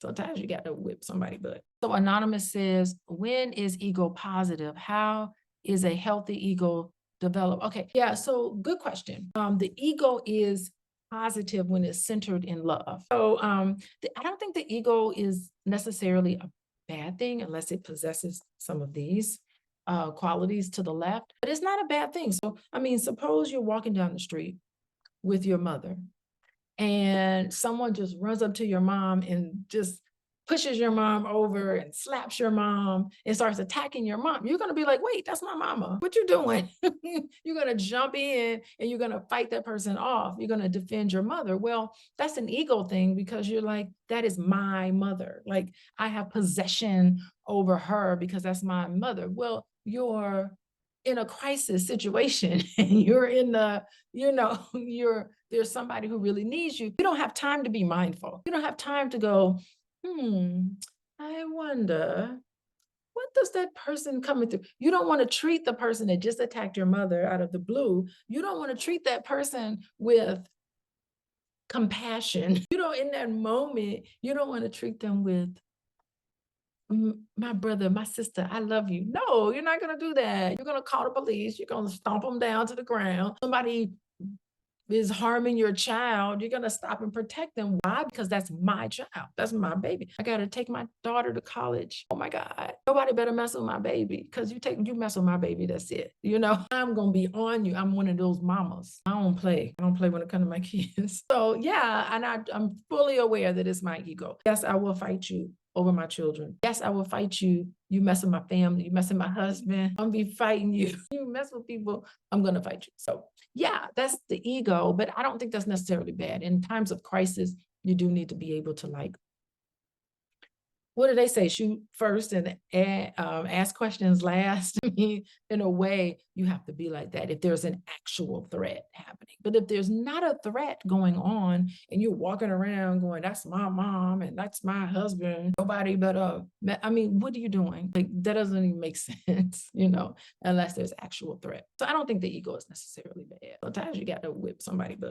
Sometimes you got to whip somebody butt. So Anonymous says, when is ego positive? How is a healthy ego develop? Okay, yeah, so good question. The ego is positive when it's centered in love. So I don't think the ego is necessarily a bad thing unless it possesses some of these qualities to the left, but it's not a bad thing. So, I mean, suppose you're walking down the street with your mother and someone just runs up to your mom and just pushes your mom over and slaps your mom and starts attacking your mom, you're going to be like, wait, that's my mama. What you doing? You're going to jump in and you're going to fight that person off. You're going to defend your mother. Well, that's an ego thing because you're like, that is my mother. Like I have possession over her because that's my mother. Well, you're in a crisis situation and you're in the, there's somebody who really needs you. You don't have time to be mindful. You don't have time to go, I wonder, what does that person coming through? You don't want to treat the person that just attacked your mother out of the blue. You don't want to treat that person with compassion. In that moment, you don't want to treat them with, my brother, my sister, I love you. No, you're not going to do that. You're going to call the police. You're going to stomp them down to the ground. Somebody is harming your child, you're going to stop and protect them. Why? Because that's my child. That's my baby. I got to take my daughter to college. Oh my God. Nobody better mess with my baby because you mess with my baby. That's it. I'm going to be on you. I'm one of those mamas. I don't play. I don't play when it comes to my kids. So yeah. And I'm fully aware that it's my ego. Yes, I will fight you over my children. Yes, I will fight you. You mess with my family, you mess with my husband, I'm gonna be fighting you. You mess with people, I'm gonna fight you. So yeah, that's the ego, but I don't think that's necessarily bad. In times of crisis, you do need to be able to what do they say? Shoot first and ask questions last. I mean, in a way, you have to be like that if there's an actual threat happening. But if there's not a threat going on and you're walking around going, that's my mom and that's my husband, nobody but I mean, what are you doing? Like that doesn't even make sense, unless there's actual threat. So I don't think the ego is necessarily bad. Sometimes you got to whip somebody, but